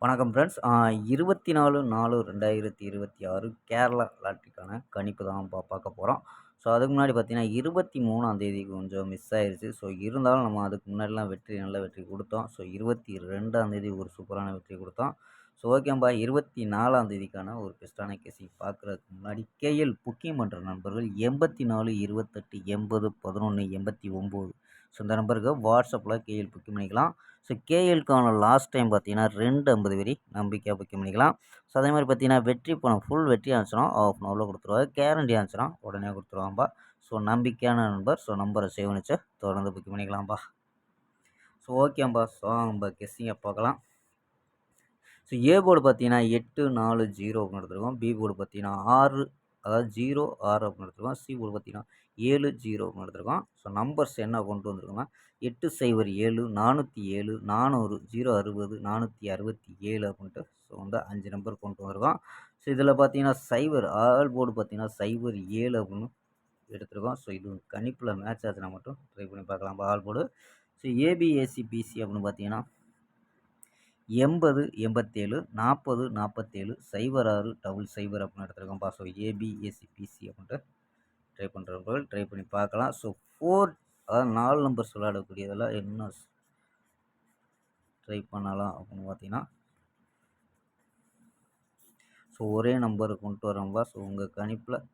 வணக்கம் ஃப்ரெண்ட்ஸ். 24/4/2026 கேரளா லாட்டரிக்கான கணிப்பு தான் பார்க்க போகிறோம். ஸோ அதுக்கு முன்னாடி பார்த்தீங்கன்னா 23ஆம் தேதி கொஞ்சம் மிஸ் ஆயிருச்சு. ஸோ இருந்தாலும் நம்ம அதுக்கு முன்னாடிலாம் நல்ல வெற்றி கொடுத்தோம். ஸோ 22ஆம் தேதி ஒரு சூப்பரான வெற்றி கொடுத்தோம். ஸோ ஓகேம்பா, 24ஆம் தேதிக்கான ஒரு பெஸ்ட்டான கேசிங் பார்க்குறதுக்கு முன்னாடி கேஎல் புக்கிங் பண்ணுற நண்பர்கள் 84 28 80 11 89. ஸோ இந்த நம்பருக்கு வாட்ஸ்அப்பில் கேஎல் புக்கிங் பண்ணிக்கலாம். ஸோ கேஎல்க்கான லாஸ்ட் டைம் பார்த்தீங்கன்னா 250 வரி நம்பிக்கையாக புக்கிங் பண்ணிக்கலாம். ஸோ அதே மாதிரி பார்த்தீங்கன்னா வெற்றி பணம் ஃபுல் வெற்றி ஆச்சுன்னா ஆஃப் அன் ஹவரில் கொடுத்துருவாங்க. கேரண்டி ஆச்சுன்னா உடனே கொடுத்துருவாங்கப்பா. ஸோ நம்பிக்கையான நண்பர். ஸோ நம்பரை சேவ் பண்ணிச்சு தொடர்ந்து புக்கிங் பண்ணிக்கலாம்ப்பா. ஸோ ஓகேம்பா. ஸோ நம்ம கெஸ்ஸிங்கை பார்க்கலாம். ஸோ ஏ போர்டு பார்த்தீங்கன்னா 8 4 0 அப்படின்னு எடுத்துருக்கோம். பி போர்டு பார்த்தீங்கன்னா 6, அதாவது 0 6 அப்படின்னு எடுத்துருக்கோம். சி போர்டு பார்த்தீங்கன்னா 7 0 அப்படின்னு எடுத்துருக்கோம். ஸோ நம்பர்ஸ் என்ன கொண்டு வந்திருக்கோம்னா 807 407 400 060 467 அப்படின்ட்டு ஸோ வந்து 5 நம்பர் கொண்டு வந்திருக்கோம். ஸோ இதில் பார்த்தீங்கன்னா ஆல் போர்டு பார்த்தீங்கன்னா 07 அப்படின்னு எடுத்துருக்கோம். ஸோ இது கணிப்பில் மேட்ச் ஆச்சுன்னா மட்டும் ட்ரை பண்ணி பார்க்கலாம் ஆல் போர்டு. ஸோ ஏபிஏசி பிசி அப்படின்னு பார்த்தீங்கன்னா 80 87 40 47 06 00 அப்படின்னு எடுத்துருக்கோம்ப்பா. ஸோ ஏபிஎஸ்சிபிசி அப்படின்ட்டு ட்ரை பண்ணுறவர்கள் ட்ரை பண்ணி பார்க்கலாம். ஸோ 4, அதாவது 4 நம்பர்ஸ் விளையாடக்கூடியதெல்லாம் என்ன ட்ரை பண்ணலாம் அப்படின்னு பார்த்தீங்கன்னா ஸோ ஒரே நம்பர் கொண்டு வரோம்பா. ஸோ உங்கள் கணிப்பில்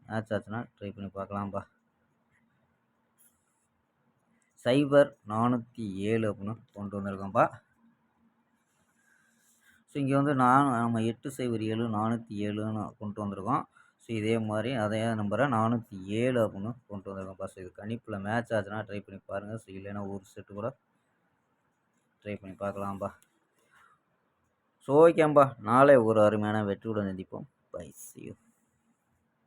மேட்ச் ஆச்சுன்னா ட்ரை பண்ணி பார்க்கலாம்ப்பா. 0407 அப்படின்னு கொண்டு வந்திருக்கோம்ப்பா. ஸோ இங்கே வந்து நம்ம 807 407ன்னு கொண்டு வந்திருக்கோம். ஸோ இதே மாதிரி அதே நம்பரை 407 அப்படின்னு கொண்டு வந்திருக்கோம்ப்பா. ஸோ இது கணிப்பில் மேட்ச் ஆச்சுன்னா ட்ரை பண்ணி பாருங்கள். ஸோ இல்லைன்னா ஒரு செட்டு கூட ட்ரை பண்ணி பார்க்கலாம்ப்பா. ஸோ ஓகேம்பா, நாளை ஒரு அருமையான வெற்றியுடன் சந்திப்போம். Bye, see you.